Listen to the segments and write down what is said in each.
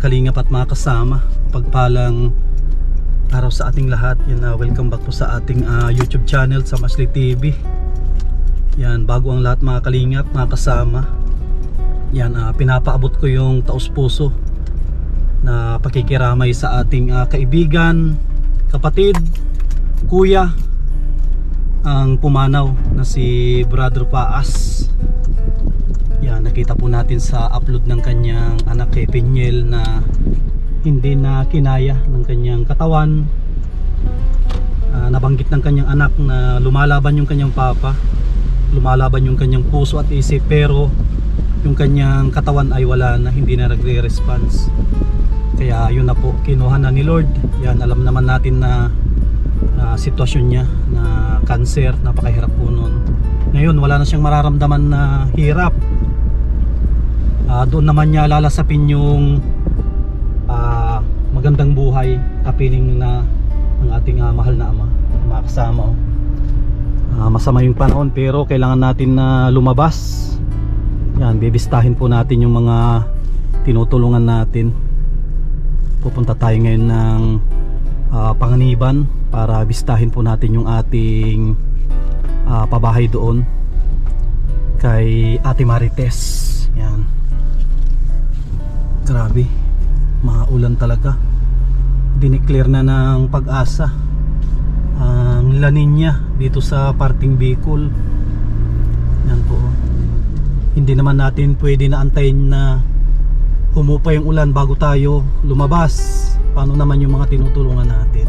kalingap at mga kasama, pagpalang araw sa ating lahat. Yan, welcome back po sa ating YouTube channel, Samasli TV. Yan, bago ang lahat mga kalingap, mga kasama, yan, pinapaabot ko yung taos puso na pakikiramay sa ating kaibigan, kapatid, kuya, ang pumanaw na si Brother Paas. Yan, nakita po natin sa upload ng kanyang anak kay Peniel na hindi na kinaya ng kanyang katawan. Nabanggit ng kanyang anak na lumalaban yung kanyang papa, lumalaban yung kanyang puso at isip, pero yung kanyang katawan ay wala na, hindi na nagre-response. Kaya yun na po, kinuha na ni Lord. Yan, alam naman natin na sitwasyon niya na cancer, napakahirap po nun. Ngayon wala na siyang mararamdaman na hirap. Doon naman niya lalasapin yung magandang buhay, kapiling na ng ating mahal na ama, mga kasama. Masama yung panahon pero kailangan natin na lumabas. Yan, bibistahin po natin yung mga tinutulungan natin. Pupunta tayo ngayon ng Panganiban para bistahin po natin yung ating pabahay doon kay Ate Marites. Yan, grabe, maulan talaga. Dineclare na ng Pag-asa ang La Nina dito sa parting Bicol. Yan po, hindi naman natin pwede na antayin na humupa yung ulan bago tayo lumabas. Paano naman yung mga tinutulungan natin?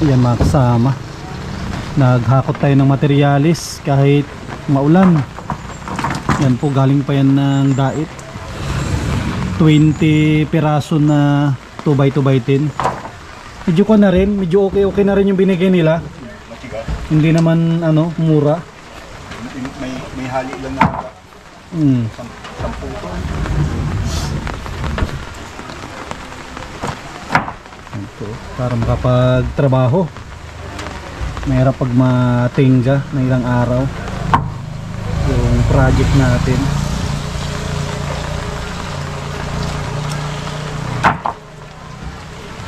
Yan mga kasama, naghakot tayo ng materialis kahit maulan. Yan po, galing pa yan ng Dait, 20 piraso na 2x2x10. Medyo ko na rin, medyo okay na rin yung binigay nila. Hindi naman mura. May hali lang na 10 para makapagtrabaho. Mahirap pag matingga na ilang araw yung project natin.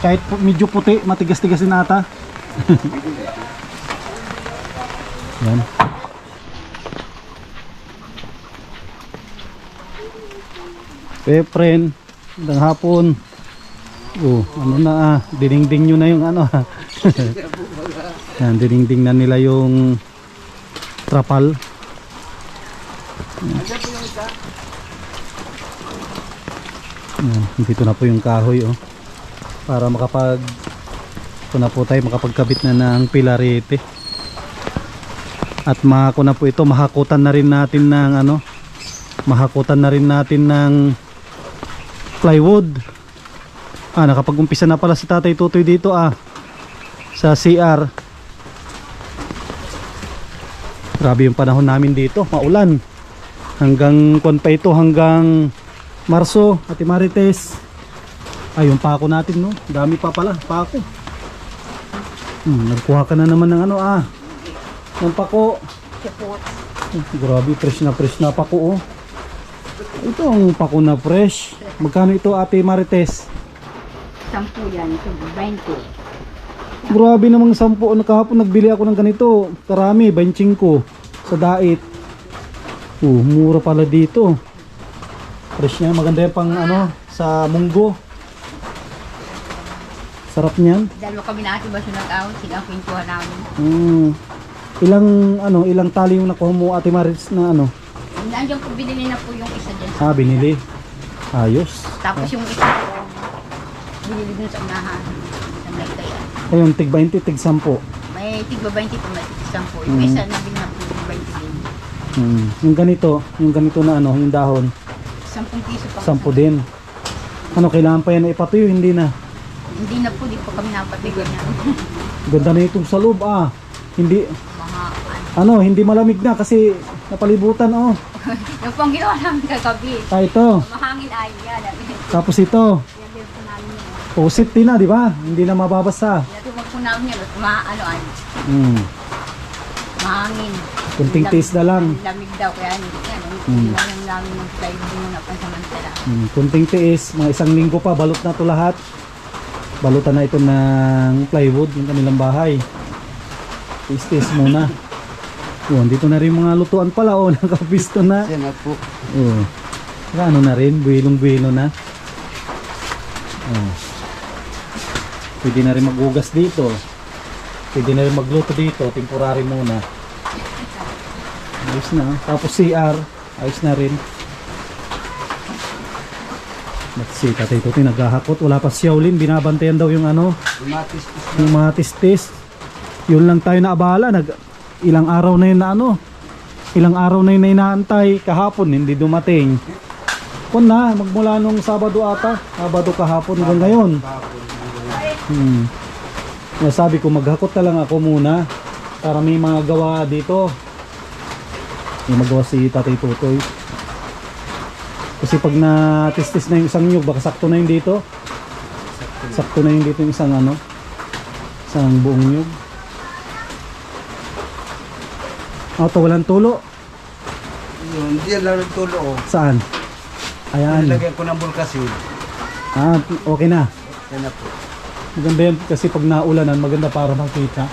Kahit medyo puti, matigas-tigasin nata. Yan. Friend, magandang hapon. Diningding nyo na yung yan, diningding na nila yung trapal. Yan, dito na po yung kahoy para makapagkabit na ng pilarete. At na po ito, mahakutan na rin natin ng plywood. Nakapag-umpisa na pala si Tatay Tutoy dito sa CR. Grabe yung panahon namin dito, maulan. Hanggang hanggang Marso, Ate Marites. Yung pako natin, no? Dami pa pala, pako. Nagkuha ka na naman ng ng pako. Grabe, fresh na pako, Ito ang pako na fresh. Magkano ito, Ate Marites? 10 yan, ito 20. Grabe namang 10. Kahapon nagbili ako ng ganito, karami, 25 sa Dait. Mura pala dito. Fresh niya, maganda yung pang sa munggo. Sarap niyan. Dalawa kami na ati ba siya nag-out, sila ang pintuhan namin. Ilang tali yung nakuha mo Ate Maris na ano? Nandiyan po, binili na po yung isa dyan. Binili. Ayos. Tapos yung isa po, binili dun sa unahan. Sa may tayan. Ayun, tig 20, tig 10. May tigba 20 po, may tig 10 po. Yung isa nabili na po yung 20 din. Yung ganito na ano, yung dahon, 10 piso pa. 10 din. Ano, kailangan pa yan na ipatuyo, hindi na. Hindi na po, di po kami napatigan yan. Ganda na itong sa loob, Hindi, Mga hindi malamig na kasi napalibutan, yung pong ginawa namin kagabi. Ito. Mahangin ay yan. Tapos ito. Yan din po namin yan. Pusit din na, di ba? Hindi na mababasa. Natuwag po namin yan. Ano ay. Mahangin. Kunting taste na lang. Lamig daw. Kaya yan. Hindi namin ng flight din na pansamantala. Kunting tiis, mga 1 linggo pa, balot na to lahat. Balutan na ito ng plywood, yung kanilang bahay. Tiis muna. Dito na rin mga lutuan pala, nakapisto na. Yan na po. Ano na rin, buwilong-buwilo na. Pwede na rin maghugas dito. Pwede na rin magluto dito, temporary muna. Ayos na. Tapos CR, ayos na rin. Let's see, Tatay Tutoy naghahakot. Wala pa si Shaolin, binabantayan daw yung ano, yung mga tistis. Yun lang tayo naabala. Ilang araw na yun na ano, ilang araw na yun na inaantay. Kahapon hindi dumating. Kung na, magmula nung Sabado ata, Sabado kahapon hanggang ngayon. Kaya sabi ko maghakot na lang ako muna para may mga gawa dito. May magawa si Tatay Tutoy. Kasi pag na-testis na yung isang nyug, baka sakto na yung dito. Sakto na yung dito yung isang ano, isang buong nyug. Ito walang tulo. Hindi yan lang nagtulo. Saan? Ayan. Nilagyan ko ng bulkasin. Okay na. Yan na po. Maganda yan kasi pag naulanan, maganda para makita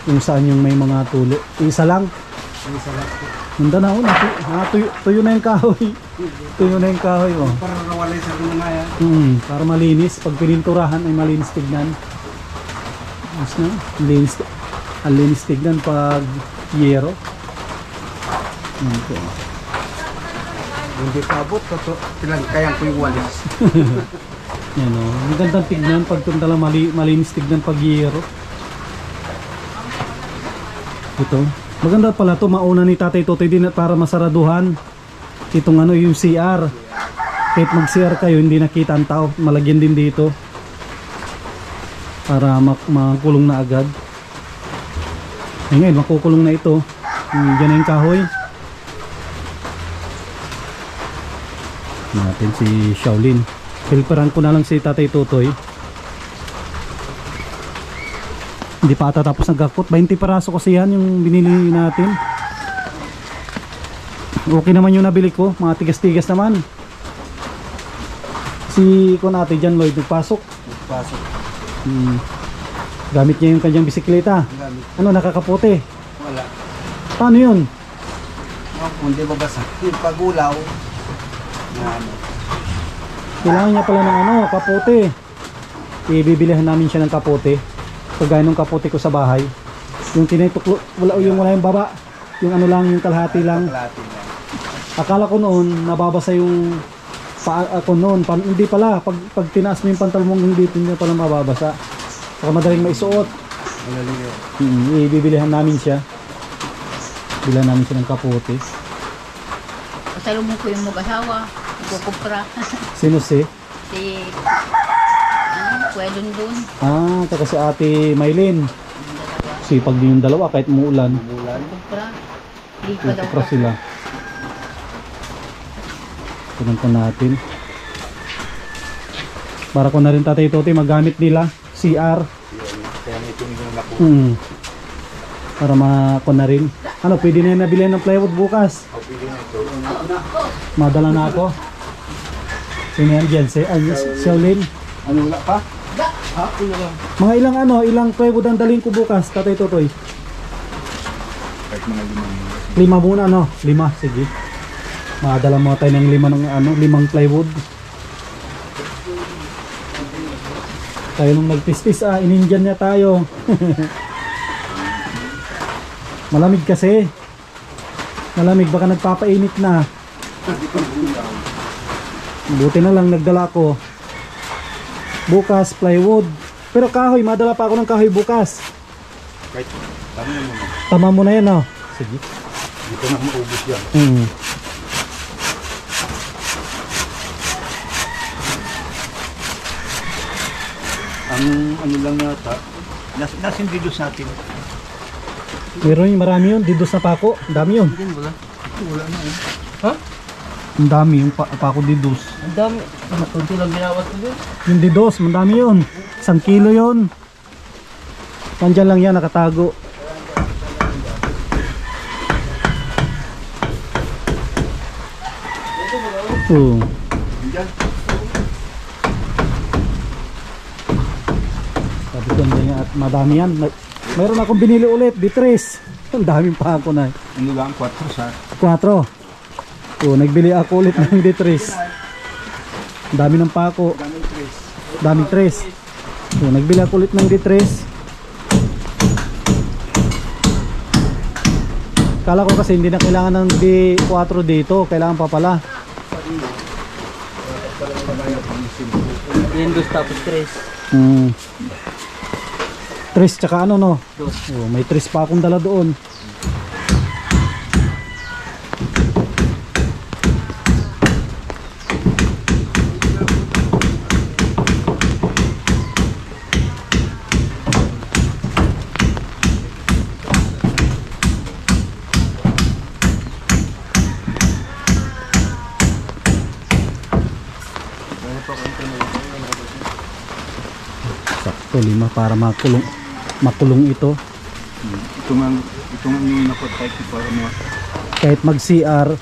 kung saan yung may mga tulo. Isa lang. Isa lang po. Ganda na, tuyo na yung kahoy. Tuyo na yung kahoy, Para nawalay sa mga yan. Para malinis. Pag pininturahan ay malinis tignan. Mas na, linis tignan pag yero. Okay. Hindi pa abot. Kayang ko yung walis. Yan o. Magandang tignan pag tuntala malinis tignan pag yero. Ito. Maganda pala to, mauna ni Tatay Tutoy din para masaraduhan itong ano, yung CR. Kahit mag CR kayo hindi nakita ang tao, malagyan din dito para makulong na agad. Ngayon makukulong na ito. Diyan na yung kahoy natin si Shaolin. Helperan ko na lang si Tatay Tutoy. Hindi pa ata tapos nagkakot. 20 paraso kasi yan yung binili natin. Okay naman yung nabili ko. Mga tigas-tigas naman. Si Konate dyan, Lloyd, nagpasok. Gamit niya yung kanyang bisikleta. Ano, nakakapote? Wala. Paano yun? Hindi babasa. Yung pagulaw. Kailangan niya pala ng ano, kapote. Ibibilihan namin siya ng kapote. Kagaya nung kapote ko sa bahay. Yung tinituklo, wala yung baba. Yung ano lang, yung kalahati lang. Akala ko noon, nababasa yung ako noon. Hindi pala, pag tinaas mo yung pantalon mong dito, hindi pala mababasa. Saka madaling maisuot. Ibibilihan namin siya. Bilan namin siya ng kapote. Pasalubong ko yung mag-asawa. Kukupra. Sino si? Si Kuya Dundun. Saka si Ate Maylin. Sipag din yung dalawa kahit muulan. Kupra. Hindi pa daw. Kupra sila. Tunan ko natin. Para ko na rin Tatay Tutoy magamit nila CR. Kaya may tumingin na po. Para mako na rin. Ano, pwede na yung nabili ng plywood bukas. Pwede na ito. Madala na ako. Sino yan dyan? Shaolin. Ano wala pa? Wala lang. Mga ilang plywood ang dalhin ko bukas, Tatay Tutoy? Kahit mga 5. 5 muna, no? 5, sige. Madala mo tayo ng 5 plywood. Tayo nung nagtistis, inindian niya tayo. Malamig kasi. Malamig, baka nagpapainit na. Buti na lang nagdala ko bukas plywood. Pero kahoy, madala pa ako ng kahoy bukas. Kahit, tama mo naman. Tama mo na yan, oh. Sige. Dito na maubos yan. Ang ano lang yata, nasin videos natin. Meron yung marami yun, didos na pako. Ang dami yun. Wala. Wala na eh. Ang dami yung pako didos. Ang dami. Ito lang ginawat ko din. Yung didos, ang dami yun. 1 kilo yun. Nandyan lang yan, nakatago. Oo. Diyan. Sabi ko andyan yan at madami yan. Mayroon akong binili ulit, D3. Ang daming pako na. Ano lang, 4 sa. 4. Oo, nagbili ako ulit ng D3. Ang dami ng pako. Daming tres. Oo, nagbili ako ulit ng D3. Kala ko kasi hindi na kailangan ng D4 dito. Kailangan pa pala. Yan dos tapos tres. Tres tsaka ano no? Dos. Oh, may tres pa akong dala doon. Sakto 5 para makulong ito. Itong yung napatay ko para mo Kahit mag CR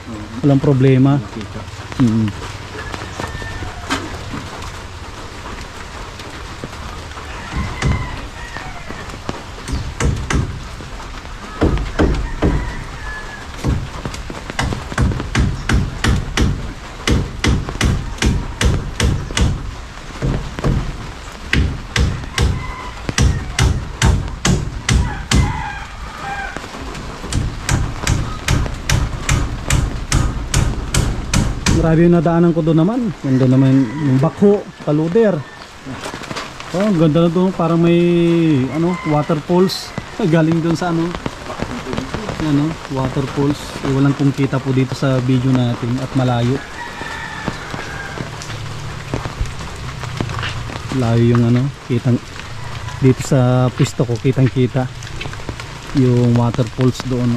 walang problema. makita. Grabe yung nadaanan ko doon naman. Ganda naman yung bakho, kaluder. Oh, ang ganda na doon. Parang may waterfalls. Galing doon sa waterfalls. Walang kung kita po dito sa video natin at malayo. Layo yung kitang dito sa pisto ko, kitang kita yung waterfalls doon.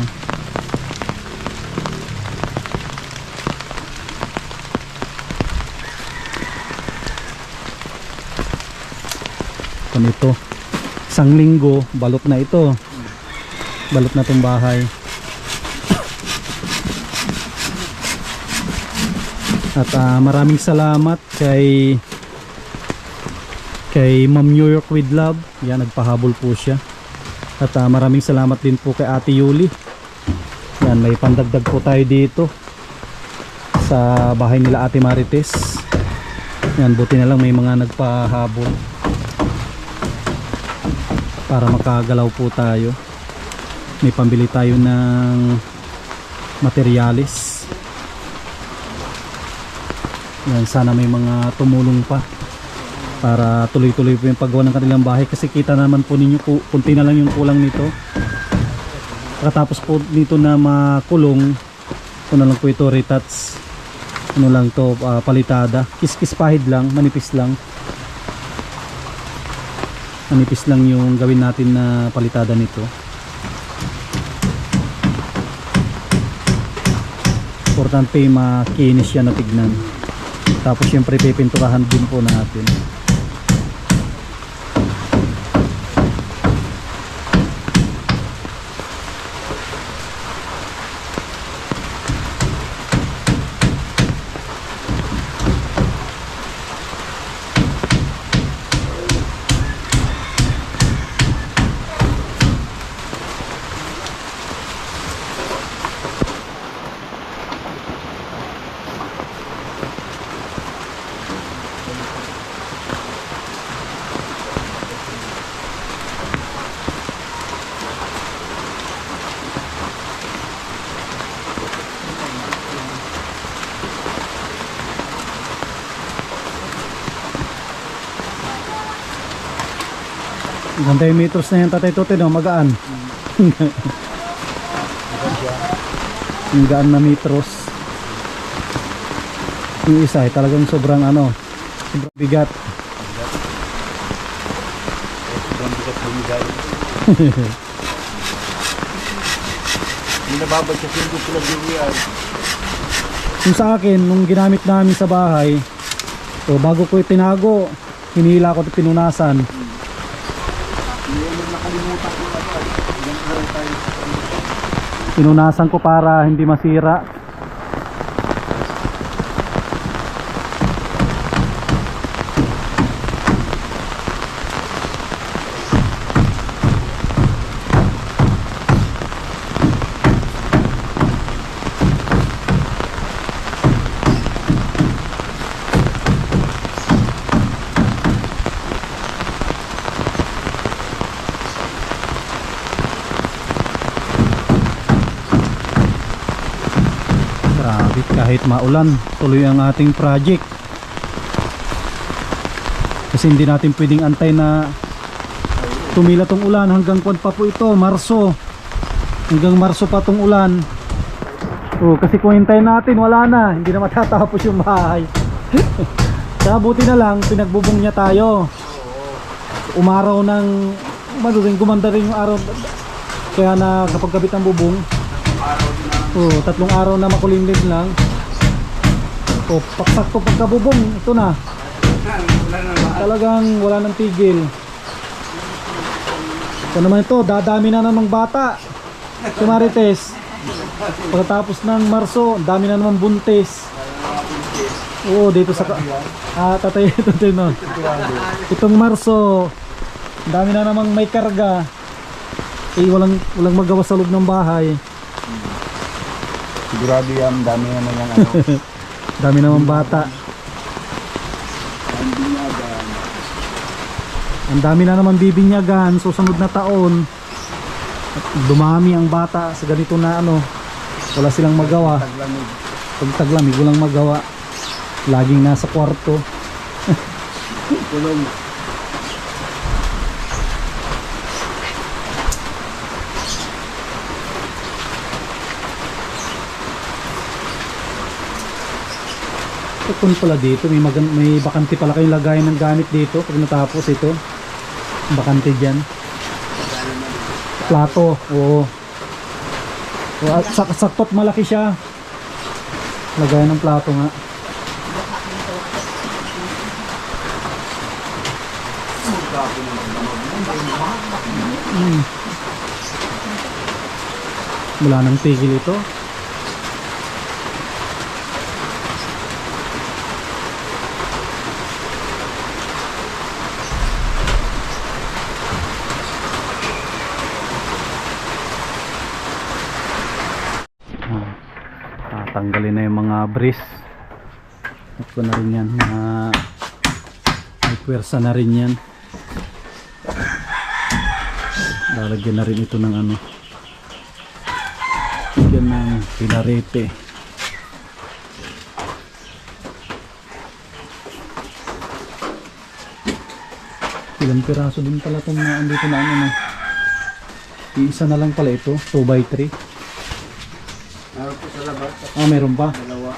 Ito 1 linggo balot na ito, balot na tong bahay. At maraming salamat kay Ma'am New York with Love. Yan, nagpahabol po siya. At maraming salamat din po kay Ate Yuli. Yan, may pandagdag po tayo dito sa bahay nila Ate Marites. Yan, buti na lang may mga nagpahabol para makagalaw po tayo. May pambili tayo ng materyales. Yan, sana may mga tumulong pa para tuloy-tuloy po yung paggawa ng kanilang bahay, kasi kita naman po ninyo, kunti na lang yung kulang nito. Katapos po nito na makulong, ito na lang po ito retouch. Ano lang to, palitada. Kiskis pahid lang, manipis lang. Manipis lang yung gawin natin na palitada nito. Importante makinis siya na tignan. Tapos syempre pipinturahan din po natin. Ganda yung meters na yan, Tatay Tote, no? Magaan. Yung gaan na metros. Yung isa ay talagang sobrang ano, sobrang bigat. Sobrang bigat bumigay. Hindi nababad kasi yung pinag-iwian. Yung sa akin, nung ginamit namin sa bahay, so bago ko itinago, hinila ko at pinunasan. Hindi naman nakalimutan ko na ba. Yan lang tayo. Pinunasan ko para hindi masira. Grabe, kahit maulan, tuloy ang ating project. Kasi hindi natin pwedeng antay na tumila tong ulan hanggang kwan pa po ito, Marso. Hanggang Marso pa tong ulan. Oh, kasi kung hintayin natin, wala na, hindi na matatapos yung bahay. Kaya buti na lang, pinagbubong niya tayo. Umaraw ng, gumanda rin yung araw. Kaya na kapag kabit ang bubong, oh, 3 araw na makulimlim lang. Oh, paksakto pagkabubong, ito na. Talagang wala nang tigil. Ito naman ito, dadami na namang bata. Si Marites. Pagkatapos ng Marso, dami na namang buntis. Oo, dito sa tatay ito din, no. Itong Marso, dami na namang may karga. Eh, walang magawa sa loob ng bahay. Sigurado yan, dami naman yung ano. Dami naman bata. Ang dami na naman bibinyagan susunod na taon. At dumami ang bata sa ganito na ano. Wala silang magawa. Taglamig. Pag taglamig, walang magawa. Laging nasa kwarto. Kulong. Kung pala dito, may bakante pala kayong lagayan ng gamit dito pag natapos ito. Bakante dyan. Plato, oo. At saktot malaki siya. Lagayan ng plato nga. Wala nang tigil ito. Tatanggalin na yung mga brace. Ito na rin yan, may pwersa na rin yan. Lalagyan na rin ito ng ano, lagyan ng pinarete. Ilang piraso din pala itong andito na ano na. Isa na lang pala ito, 2x3. Ah, meron pa? Dalawa.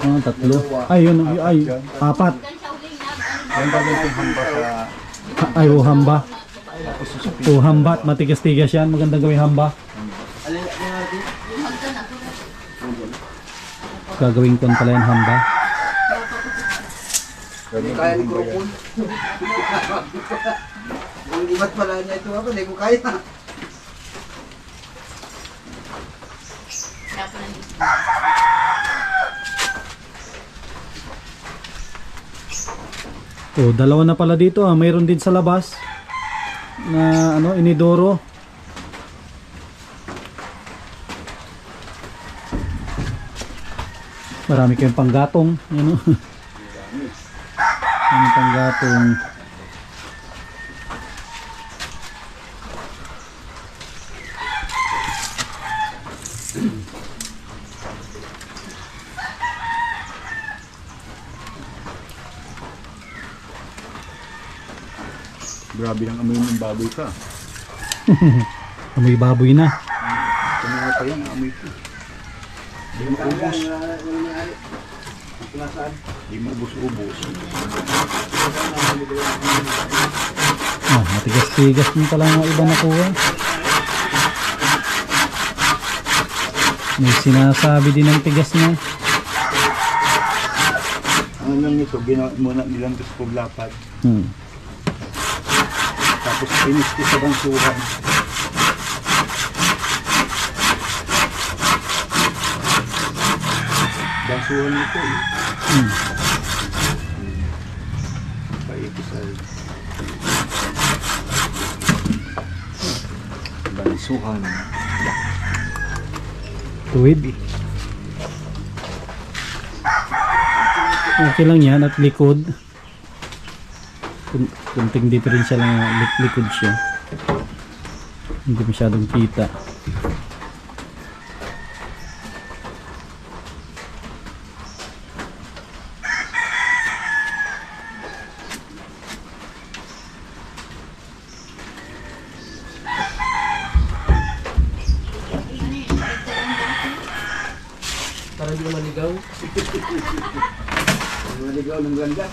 Ah, 3. Ay, yun, ay, 4. Yan ba yung hamba sa... Ay, hamba. Hamba at matigas-tigas yan. Magandang gawing hamba. Gagawin ko pala yung hamba. Hindi kaya ni Krokul. Yung limat pala niya ito ako, hindi ko kaya. Oh, dalawa na pala dito ah. Mayroon din sa labas na ano, inidoro. Marami kayong panggatong, ano? Marami panggatong. Grabe ng amoy ng baboy ka. Amoy baboy na. Kanina pa yan, amoy ko. Di maubos. Di maubos-ubos. Oh, matigas-tigas din pala ang iba nakuha. May sinasabi din ng tigas niya. Ang lang nito, ginawa muna nilang dos paglapad. Tapos finish ko sa bansuhan. Bansuhan nito eh. Paikisal. Bansuhan. Tuwid. Okay lang yan at likod. Kunting diferensya lang likod siya. Hindi masyadong kita. Para di naman ligaw. Maligaw ng ganda.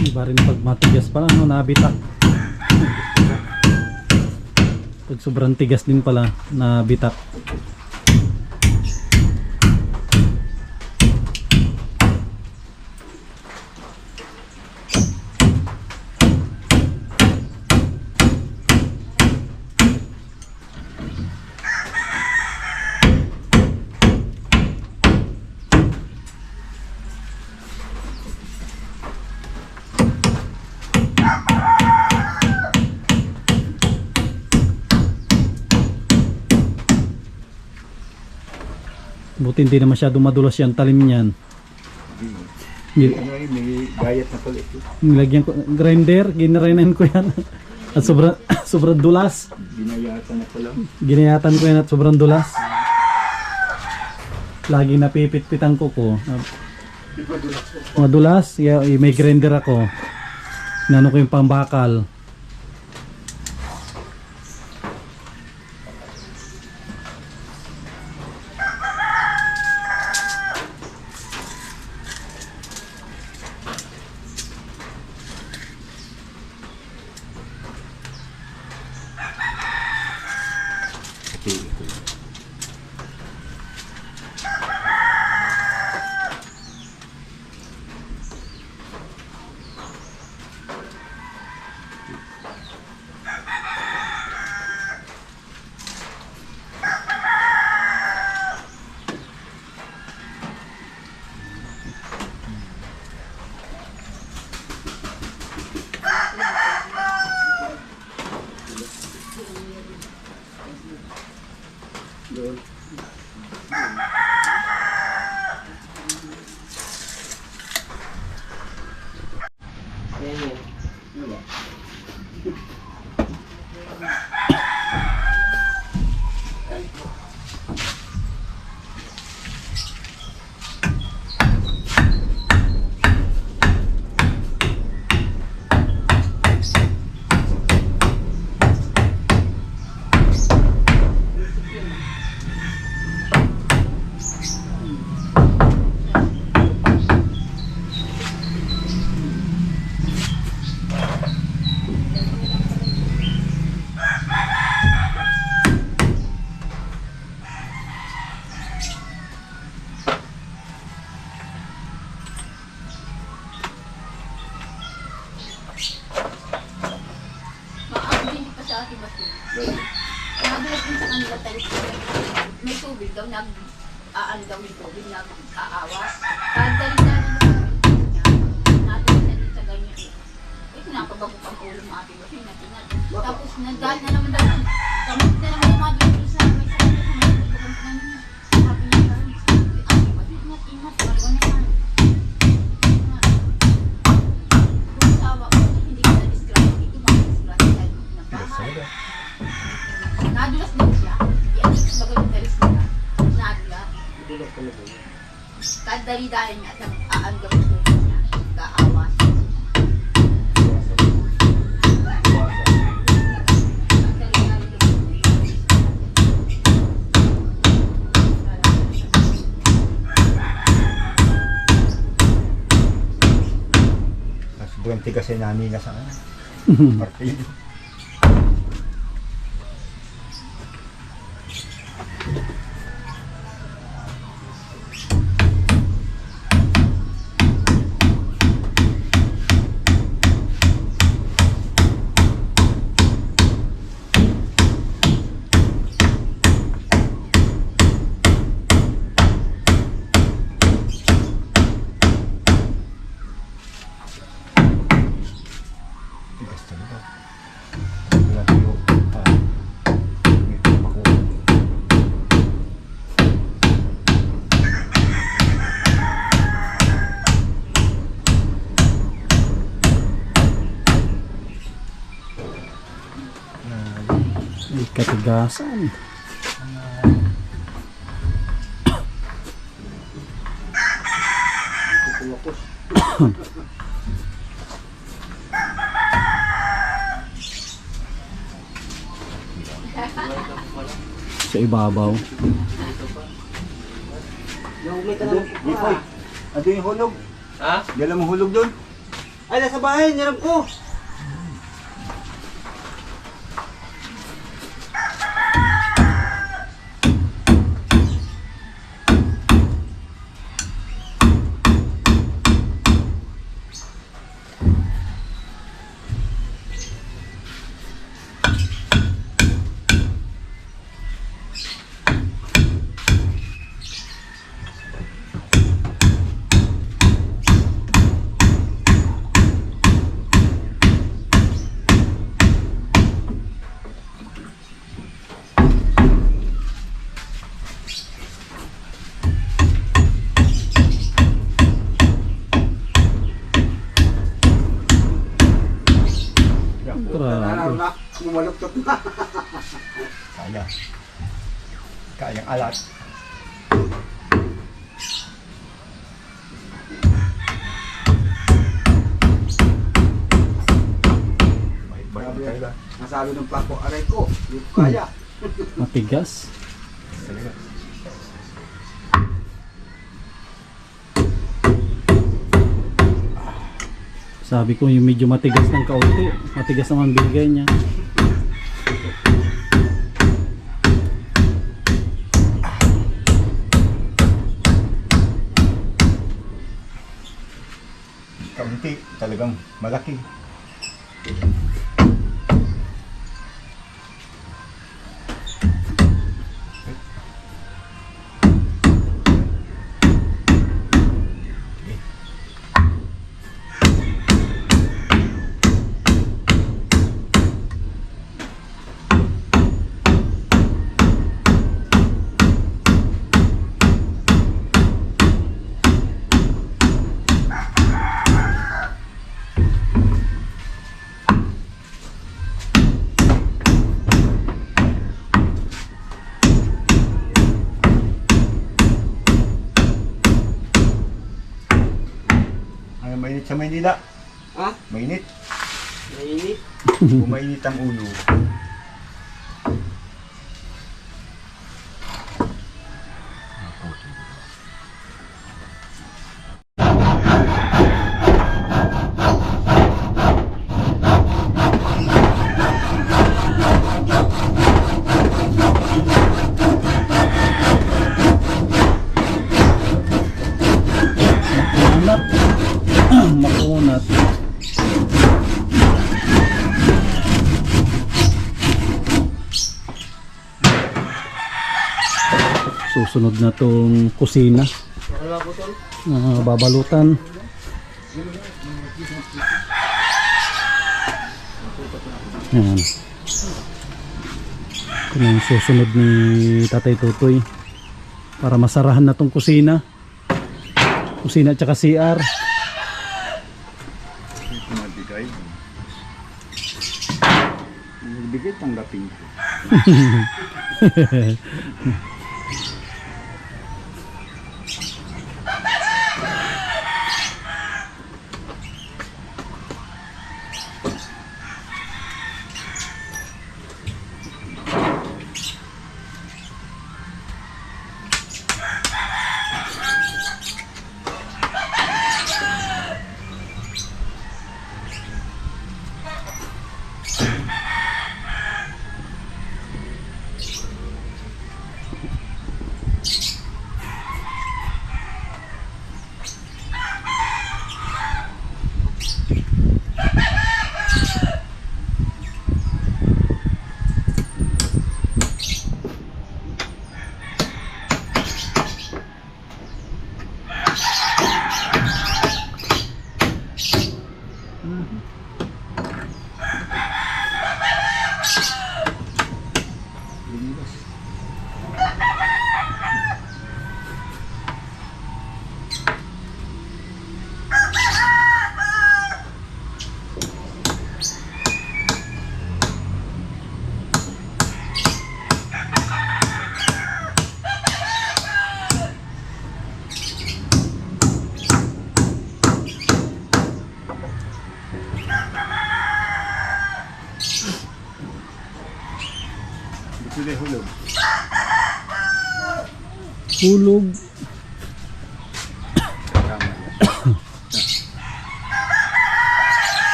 Iba rin pag matigas pala, no, nabitak. Pag sobrang tigas din pala, nabitak. Buti hindi na masyadong madulas yan talim niyan. Ano eh, may gayat na pala ito. Nilagyan ko grinder, ginrenan ko yan. At sobrang dulas. Binayatan na pala. Ginayatan ko yan at sobrang dulas. Lagi napipit-pitan ko. Madulas, may grinder ako. Inano ko yung pambakal. Doon. Maabot pa sa ating bato. Nadulas din sa kanila tayo. May tubig daw, nag-aan daw yung tubig, nag-aawas. Kahit dali-dali na nadulas na din sa ganyan. Eh, pinapabago pang ulo mo ating bato, natinat. Tapos nagdaan na naman daw, kamit na naman yung mga dito sa may sakit. Sabi niya parang, ating bato, ingat-ingat, wala naman. Kung sawa ko, hindi ka na-disgrasya dito, makadisgrasya tayo ng bahay. Nadulas daw siya. Yan yung bago yung talis nila. Nadulas. Kahit dali-dali niya at aanggang yung tubig niya. Kaawas. Sobrang tigas ay naniga sa ano. Partido. Tigas talaga. Wala tayo. Ay, katigasan. Sa ibabaw. Dipoy, ano yung hulog? Ha? Dala mo hulog doon? Ay, nasa bahay, niram ko. Grabe. Bumaluktot na. Kaya. Kayang alat. Bait-bait na talaga. Nasabi ng plako, aray ko, hindi ko kaya. Matigas. Talaga. Sabi ko yung medyo matigas ng kaunti. Matigas naman bigay niya. Kaunti, talagang malaki. dila. Ha? Mainit. Mainit. Umainit ang ulo. Makunat. Makunat. Susunod na tong kusina. Babalutan. Yan. Kung yung susunod ni Tatay Tutoy para masarahan na tong kusina. Kusina at saka CR. Magbigay. Magbigay tanggapin ko. Sila hulog. Hulog. Tama yan.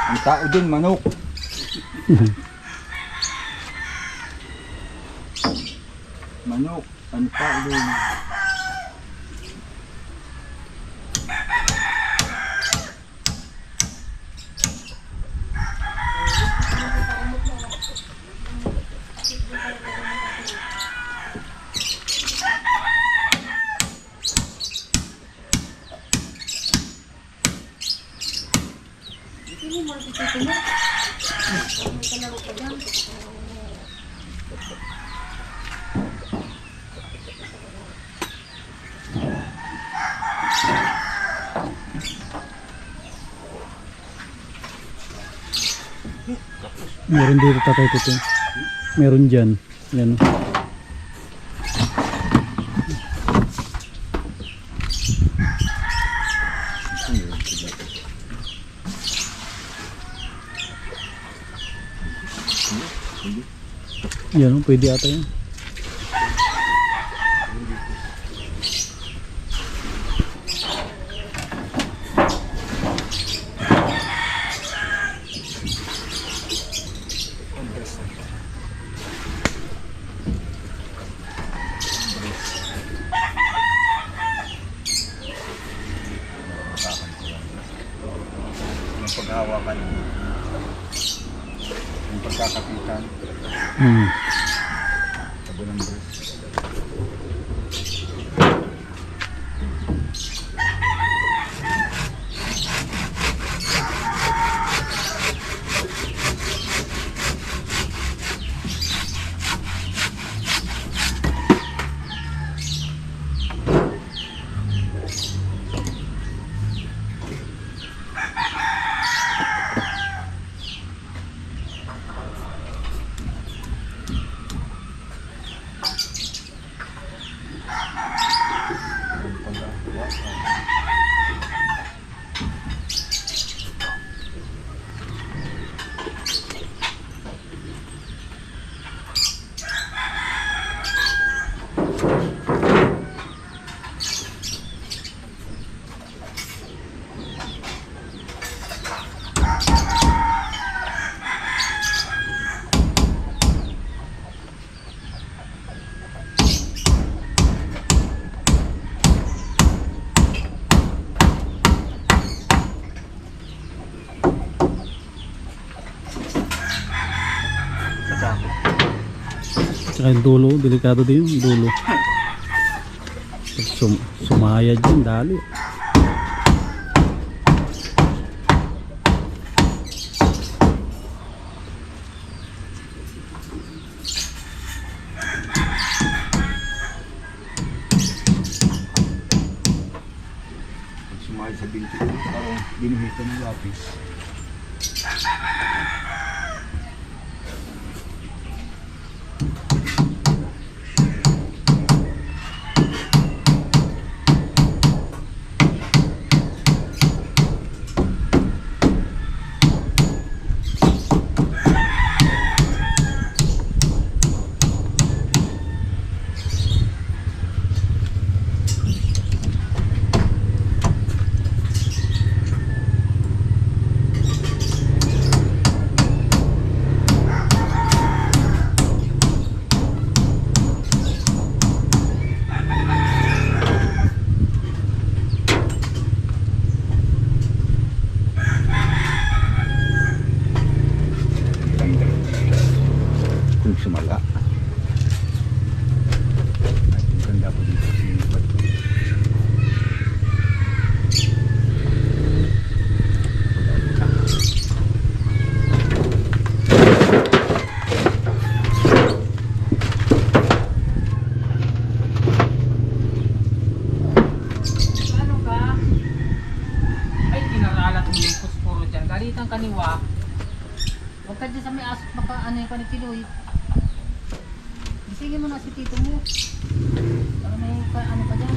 Ang tao din, manok. Manok, ang tao din. Meron dito Tatay Tutoy. Meron dyan. Yan. Yan, oh, pwede ata yan. Yung paghahawakan. Yung pagkakapitan. Tabo ng breast. Tsaka yung dulo, delikado din yung dulo. Sumayad yun, dali. Sumahid sa binti ko, parang ginuhitan ng lapis. Kung sumala. At yung ganda po dito sinipat ko. Ano ka? Ay, kinaralat mo yung puspuro dyan. Galitan kaniwa. Huwag ka dyan sa may asok baka ano yung panitiloy. Gisingin mo na si tito mo. Para may ano pa dyan.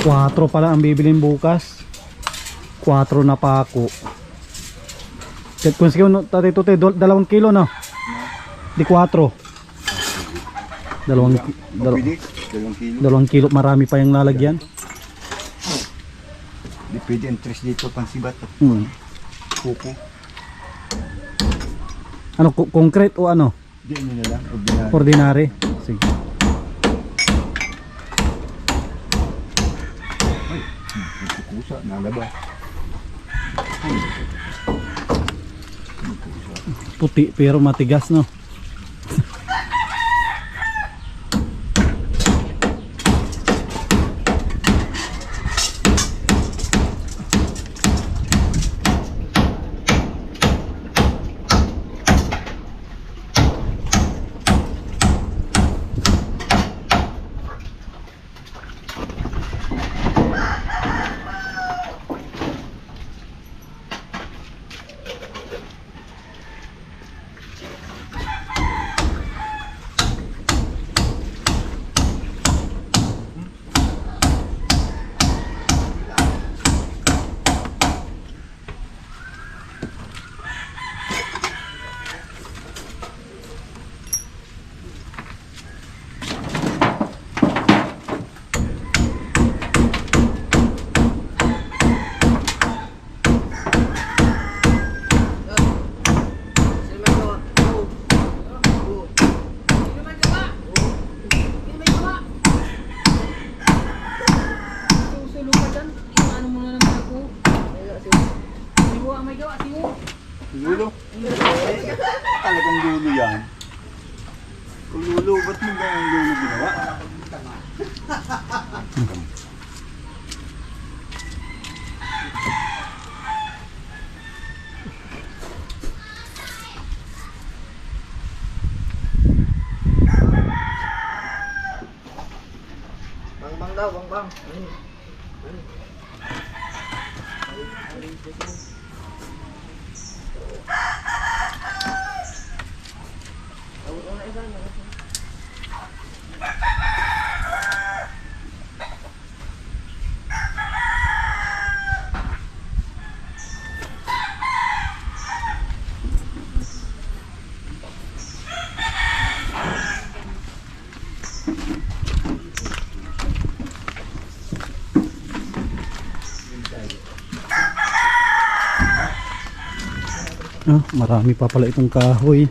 4 pala ang bibilin bukas. 4 na pako. Kung sige, no, Tatay Tutoy, 2 kilo no? Di 4. Pwede, 2 kilo. 2 kilo, marami pa yung lalagyan. Di pwede ang tres dito pang sibat. Kuko. Ano, concrete o ano? Di ano na lang, ordinary. Ordinary. Sige. Kusa, nalaba. Puti pero matigas no. Lulo? Talagang lulo yan. Kung lulo, ba't mo ba ang lulo ginawa? Bang daw, bang. Ah, marami pa pala itong kahoy.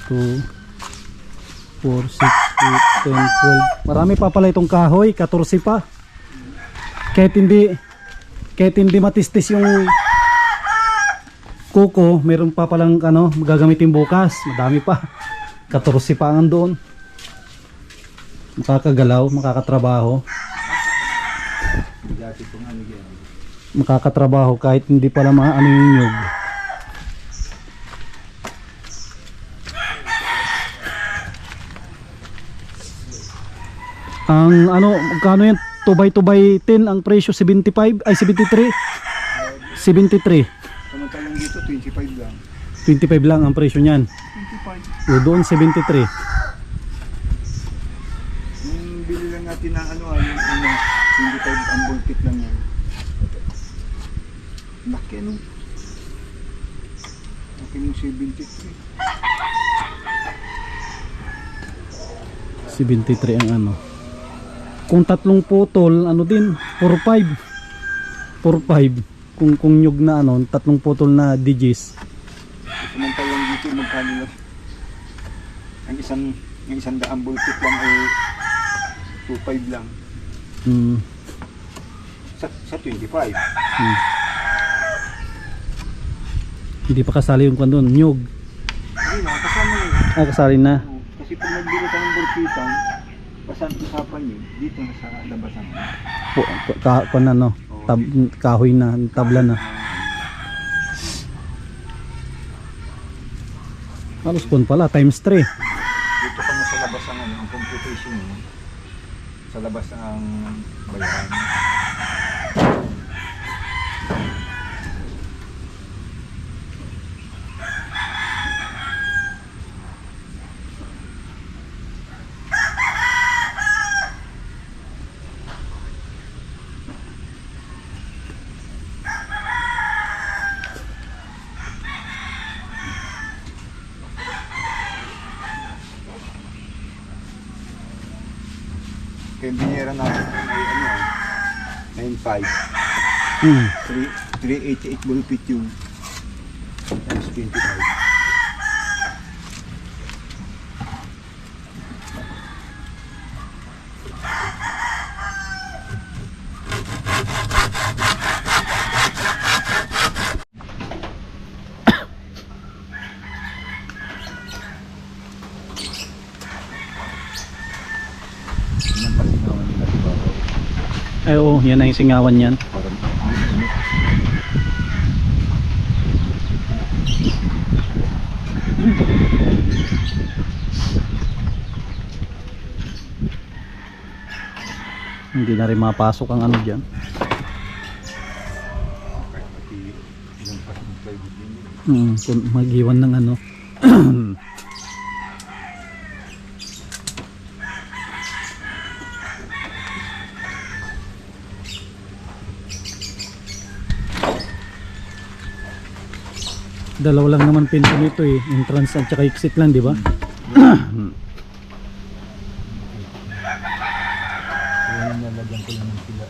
Two, 4, 6, 8, 10, 12. Marami pa pala itong kahoy, 14 pa. Kahit hindi matistis yung kuko, meron pa palang ano, magagamitin bukas. Madami pa. 14 pa ang doon. Makakagalaw, makakatrabaho. Makakatrabaho kahit hindi pala maano yung nyug. Ang ano, magkano yan? 2x10 ang presyo 75 ay 73. 73. Samantalang dito, 25 lang. 25 lang ang presyo niyan. 25. O doon 73. Yung bili lang natin ng ano, yung 25 ang bulkit lang yan. Laki ano? Laki mo 73. 73 ang ano. Kung tatlong putol, ano din, 45. 45. Kung nyug na ano, tatlong putol na digis. Samantalang dito, magkano lang? Ang isang daang bulkit lang ay 25 lang. Sa 25. Hindi pa kasali yung kwan doon, nyug. Hindi na, kasama yun. Ah, kasali na. Kasi pag nagbili ka ng bulkitan, usapan yun, dito na sa labasan. Kwan na no, kahoy na, tabla na. Halos pun pala, times 3. Dito ka na sa labas ang, ang computation mo. Sa labas ang bayaran. Kaya binira natin ay ano 9.5. Hmm. 388 bulpit yung times 25. Yan pa sinawan nila di ba? Ay oo, yan na yung singawan yan. Parang Hindi na rin mapasok ang ano dyan. pati ilang pa yung plywood din yun. Kung mag-iwan ng ano. Dalawa lang naman pinto nito eh. Entrance at saka exit lang, di ba? Kaya nalagyan ko lang ng pila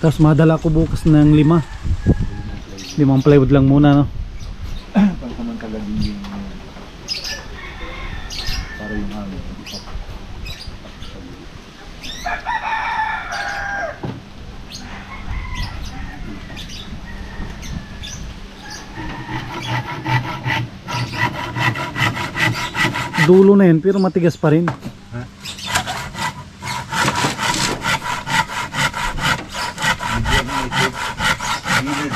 Tapos madala ko bukas ng 5 plywood lang muna, no? pansamantala din yung para yung hangin. Dulo na yun pero matigas pa rin. Bigyan mo ito. Gilid.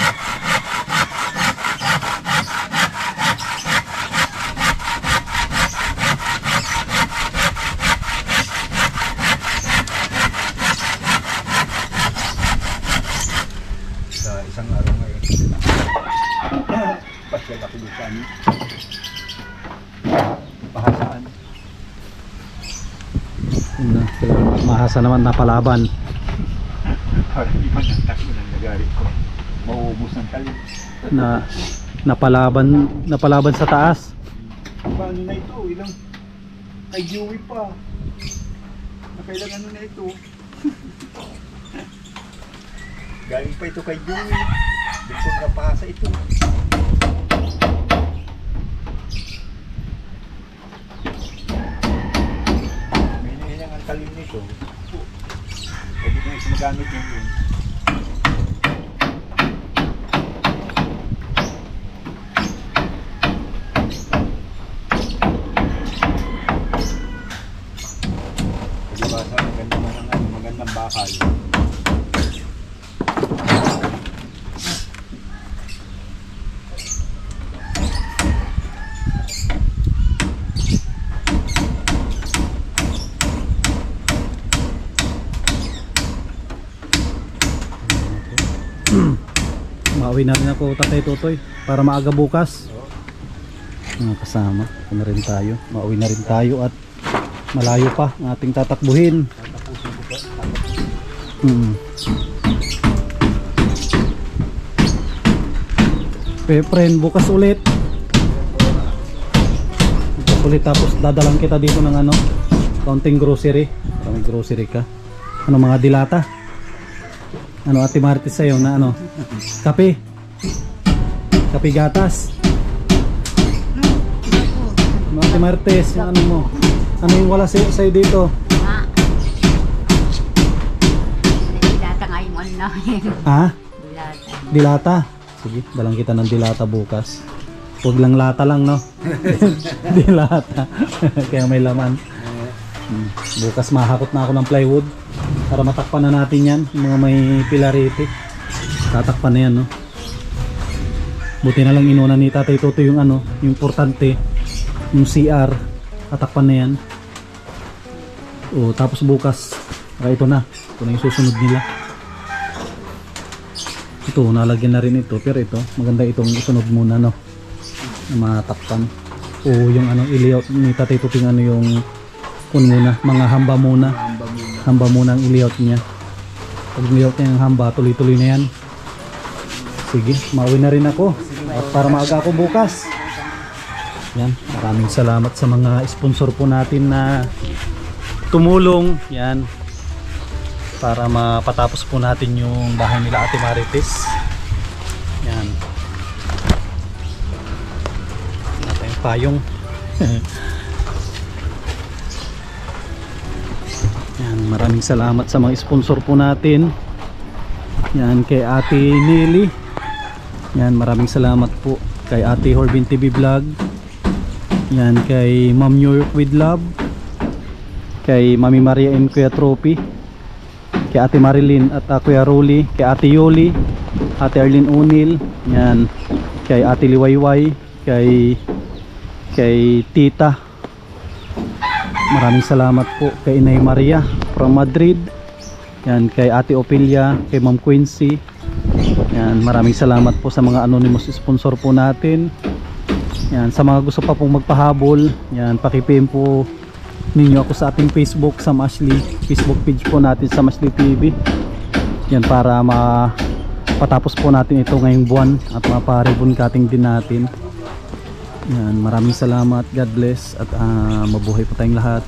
Sa isang araw ngayon. Pasyal ako doon sa amin. Bahasaan. Yun na, mahasa naman napalaban. Parang iba ng takbo ng nagarit ko. Mauubos ng talim. Napalaban sa taas. Paano na ito? Ilang kay Joey pa. Nakailang ano na ito? Galing pa ito kay Joey. Bukod na pasa ito. May nahilang ang talim nito. Pwede ko yung sumagamit yun. Palibasa, magandang bakal. Mauwi na rin ako, Tatay Totoy, para maaga bukas. Mga kasama, ako na rin tayo. Mauwi na rin tayo at malayo pa ang ating tatakbuhin. Friend, bukas ulit. Bukas ulit tapos dadalang kita dito ng ano, kaunting grocery. Para may grocery ka. Ano mga dilata? Ano Ate Martis sa'yo na ano? Kape? Kape gatas? Ano Ate Martis, yung ano mo? Ano yung wala sa'yo dito? Ha? Dilata nga yung ano namin. Ha? Dilata. Dilata? Sige, dalang kita ng dilata bukas. Huwag lang lata lang, no? Dilata. Kaya may laman. Bukas mahakot na ako ng plywood para matakpan na natin yan, yung mga may pilarete. Tatakpan na yan, no? Buti na lang inuna ni Tatay Toto yung ano, yung importante, yung CR. Tatakpan na yan. O, tapos bukas, ito na yung susunod nila. Ito, nalagyan na rin ito, pero ito, maganda itong isunod muna, no? Na matakpan. O yung ano, i-layout ni Tatay Toto yung ano yung muna, mga hamba muna. Hamba muna ang i-layout niya. Pag layout niya ng hamba, tuloy-tuloy na yan. Sige, mauwi na rin ako. At para maaga ako bukas. Yan, maraming salamat sa mga sponsor po natin na tumulong. Yan, para mapatapos po natin yung bahay nila Ate Marites. Yan. Natin yung payong. Yan, maraming salamat sa mga sponsor po natin. Yan, kay Ate Nelly. Yan, maraming salamat po. Kay Ate Horbin TV Vlog. Yan, kay Ma'am New York with Love. Kay Mami Maria and Kuya Trophy. Kay Ate Marilyn at Kuya Rolly. Kay Ate Yoli, Ate Arlene Unil. Yan, kay Ate Liwayway. Kay Tita. Maraming salamat po kay Inay Maria from Madrid. Yan, kay Ate Opilia, kay Ma'am Quincy. Yan, maraming salamat po sa mga anonymous sponsor po natin. Yan, sa mga gusto pa pong magpahabol, yan, paki-PM po ninyo ako sa ating Facebook, Sam Ashley, Facebook page po natin, Sam Ashley TV. Yan, para patapos po natin ito ngayong buwan at mapa-ribbon cutting din natin. Yan, maraming salamat, God bless, at mabuhay po tayong lahat.